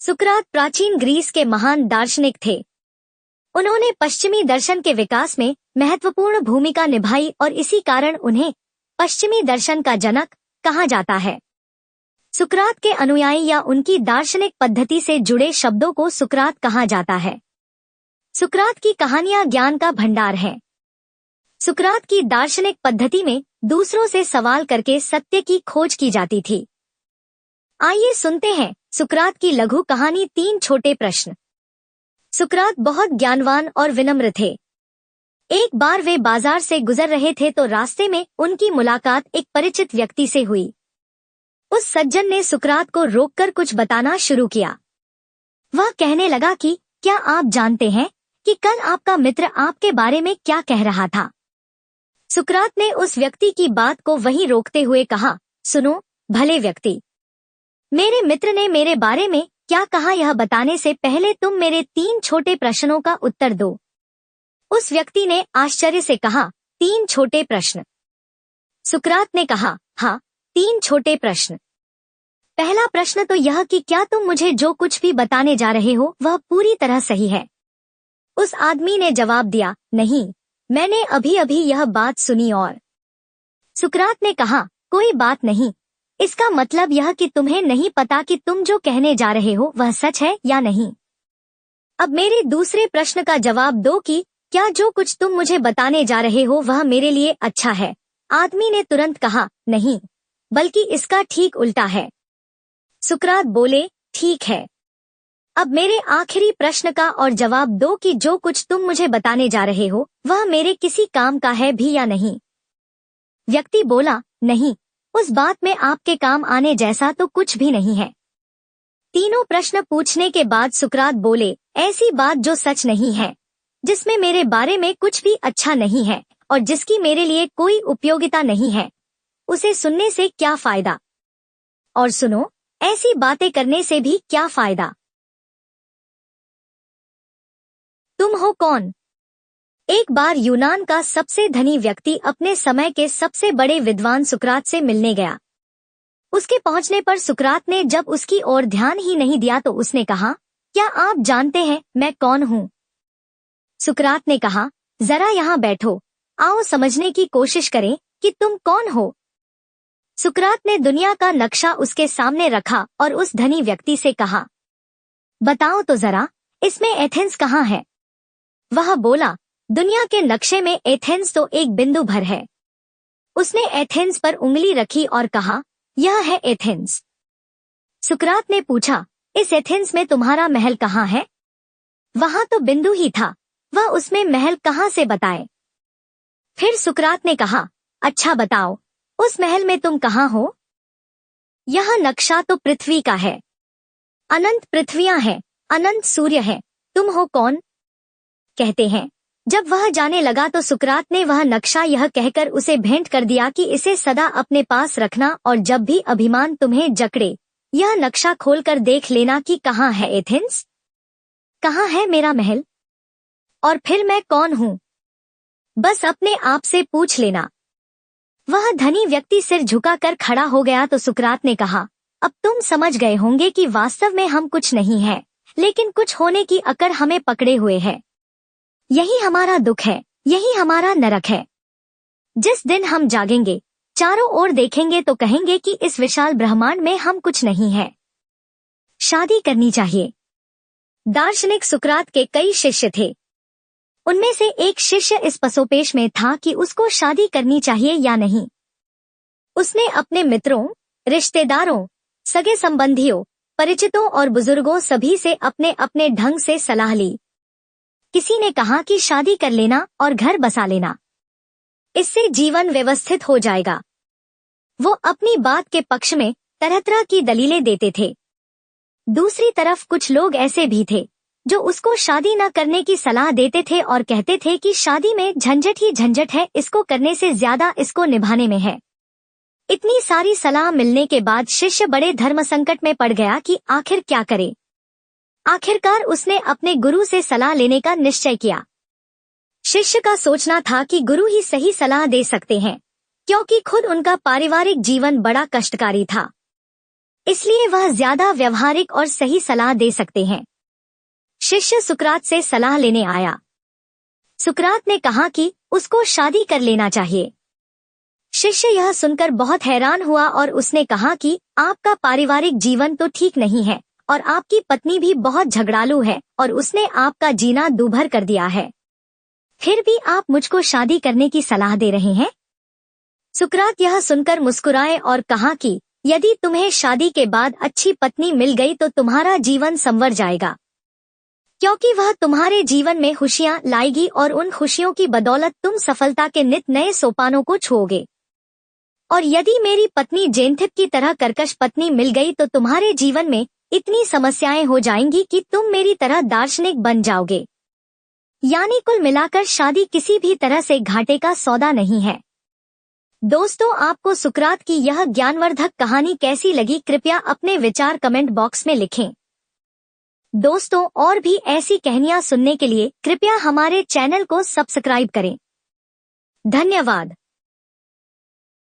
सुकरात प्राचीन ग्रीस के महान दार्शनिक थे। उन्होंने पश्चिमी दर्शन के विकास में महत्वपूर्ण भूमिका निभाई और इसी कारण उन्हें पश्चिमी दर्शन का जनक कहा जाता है। सुकरात के अनुयायी या उनकी दार्शनिक पद्धति से जुड़े शब्दों को सुकरात कहा जाता है। सुकरात की कहानियां ज्ञान का भंडार हैं। सुकरात की दार्शनिक पद्धति में दूसरों से सवाल करके सत्य की खोज की जाती थी। आइए सुनते हैं सुकरात की लघु कहानी 3 छोटे प्रश्न। सुकरात बहुत ज्ञानवान और विनम्र थे। एक बार वे बाजार से गुजर रहे थे तो रास्ते में उनकी मुलाकात एक परिचित व्यक्ति से हुई। उस सज्जन ने सुकरात को रोककर कुछ बताना शुरू किया। वह कहने लगा कि क्या आप जानते हैं कि कल आपका मित्र आपके बारे में क्या कह रहा था। सुकरात ने उस व्यक्ति की बात को वहीं रोकते हुए कहा, सुनो भले व्यक्ति, मेरे मित्र ने मेरे बारे में क्या कहा यह बताने से पहले तुम मेरे 3 छोटे प्रश्नों का उत्तर दो। उस व्यक्ति ने आश्चर्य से कहा, 3 छोटे प्रश्न। सुकरात ने कहा, हाँ 3 छोटे प्रश्न। पहला प्रश्न तो यह कि क्या तुम मुझे जो कुछ भी बताने जा रहे हो वह पूरी तरह सही है। उस आदमी ने जवाब दिया, नहीं, मैंने अभी अभी यह बात सुनी और। सुकरात ने कहा, कोई बात नहीं, इसका मतलब यह कि तुम्हें नहीं पता कि तुम जो कहने जा रहे हो वह सच है या नहीं। अब मेरे दूसरे प्रश्न का जवाब दो कि क्या जो कुछ तुम मुझे बताने जा रहे हो वह मेरे लिए अच्छा है। आदमी ने तुरंत कहा, नहीं, बल्कि इसका ठीक उल्टा है। सुकरात बोले, ठीक है। अब मेरे आखिरी प्रश्न का और जवाब दो कि जो कुछ तुम मुझे बताने जा रहे हो वह मेरे किसी काम का है भी या नहीं। व्यक्ति बोला, नहीं, उस बात में आपके काम आने जैसा तो कुछ भी नहीं है। तीनों प्रश्न पूछने के बाद सुकरात बोले, ऐसी बात जो सच नहीं है, जिसमें मेरे बारे में कुछ भी अच्छा नहीं है और जिसकी मेरे लिए कोई उपयोगिता नहीं है, उसे सुनने से क्या फायदा। और सुनो, ऐसी बातें करने से भी क्या फायदा। तुम हो कौन? एक बार यूनान का सबसे धनी व्यक्ति अपने समय के सबसे बड़े विद्वान सुकरात से मिलने गया। उसके पहुंचने पर सुकरात ने जब उसकी ओर ध्यान ही नहीं दिया तो उसने कहा, क्या आप जानते हैं मैं कौन हूं? सुकरात ने कहा, जरा यहाँ बैठो, आओ समझने की कोशिश करें कि तुम कौन हो। सुकरात ने दुनिया का नक्शा उसके सामने रखा और उस धनी व्यक्ति से कहा, बताओ तो जरा, इसमें एथेंस कहाँ है? वह बोला, दुनिया के नक्शे में एथेंस तो एक बिंदु भर है। उसने एथेंस पर उंगली रखी और कहा, यह है एथेंस। सुकरात ने पूछा, इस एथेंस में तुम्हारा महल कहाँ है? वहां तो बिंदु ही था, वह उसमें महल कहाँ से बताए? फिर सुकरात ने कहा, अच्छा बताओ, उस महल में तुम कहाँ हो? यह नक्शा तो पृथ्वी का है। अनंत पृथ्वियां हैं, अनंत सूर्य हैं, तुम हो कौन? कहते हैं। जब वह जाने लगा तो सुकरात ने वह नक्शा यह कहकर उसे भेंट कर दिया कि इसे सदा अपने पास रखना और जब भी अभिमान तुम्हें जकड़े यह नक्शा खोलकर देख लेना कि कहाँ है एथेंस, कहाँ है मेरा महल और फिर मैं कौन हूँ। बस अपने आप से पूछ लेना। वह धनी व्यक्ति सिर झुकाकर खड़ा हो गया तो सुकरात ने कहा, अब तुम समझ गए होंगे कि वास्तव में हम कुछ नहीं है, लेकिन कुछ होने की अकड़ हमें पकड़े हुए है। यही हमारा दुख है, यही हमारा नरक है। जिस दिन हम जागेंगे, चारों ओर देखेंगे तो कहेंगे कि इस विशाल ब्रह्मांड में हम कुछ नहीं है। शादी करनी चाहिए। दार्शनिक सुकरात के कई शिष्य थे। उनमें से एक शिष्य इस पसोपेश में था कि उसको शादी करनी चाहिए या नहीं। उसने अपने मित्रों, रिश्तेदारों, सगे संबंधियों, परिचितों और बुजुर्गों सभी से अपने अपने ढंग से सलाह ली। किसी ने कहा कि शादी कर लेना और घर बसा लेना, इससे जीवन व्यवस्थित हो जाएगा। वो अपनी बात के पक्ष में तरह तरह की दलीलें देते थे। दूसरी तरफ कुछ लोग ऐसे भी थे जो उसको शादी न करने की सलाह देते थे और कहते थे कि शादी में झंझट ही झंझट है, इसको करने से ज्यादा इसको निभाने में है। इतनी सारी सलाह मिलने के बाद शिष्य बड़े धर्म संकट में पड़ गया कि आखिर क्या करे। आखिरकार उसने अपने गुरु से सलाह लेने का निश्चय किया। शिष्य का सोचना था कि गुरु ही सही सलाह दे सकते हैं, क्योंकि खुद उनका पारिवारिक जीवन बड़ा कष्टकारी था। इसलिए वह ज्यादा व्यवहारिक और सही सलाह दे सकते हैं। शिष्य सुकरात से सलाह लेने आया। सुकरात ने कहा कि उसको शादी कर लेना चाहिए। शिष्य यह सुनकर बहुत हैरान हुआ और उसने कहा कि आपका पारिवारिक जीवन तो ठीक नहीं है और आपकी पत्नी भी बहुत झगड़ालू है और उसने आपका जीना दूभर कर दिया है, फिर भी आप मुझको शादी करने की सलाह दे रहे हैं। सुकरात यह सुनकर मुस्कुराए और कहा कि यदि तुम्हें शादी के बाद अच्छी पत्नी मिल गई तो तुम्हारा जीवन संवर जाएगा, क्योंकि वह तुम्हारे जीवन में खुशियां लाएगी और उन खुशियों की बदौलत तुम सफलता के नित नए सोपानों को छुओगे। और यदि मेरी पत्नी जेनथिप की तरह कर्कश पत्नी मिल गई तो तुम्हारे जीवन में इतनी समस्याएं हो जाएंगी कि तुम मेरी तरह दार्शनिक बन जाओगे। यानी कुल मिलाकर शादी किसी भी तरह से घाटे का सौदा नहीं है। दोस्तों, आपको सुकरात की यह ज्ञानवर्धक कहानी कैसी लगी, कृपया अपने विचार कमेंट बॉक्स में लिखें। दोस्तों, और भी ऐसी कहानियां सुनने के लिए कृपया हमारे चैनल को सब्सक्राइब करें। धन्यवाद।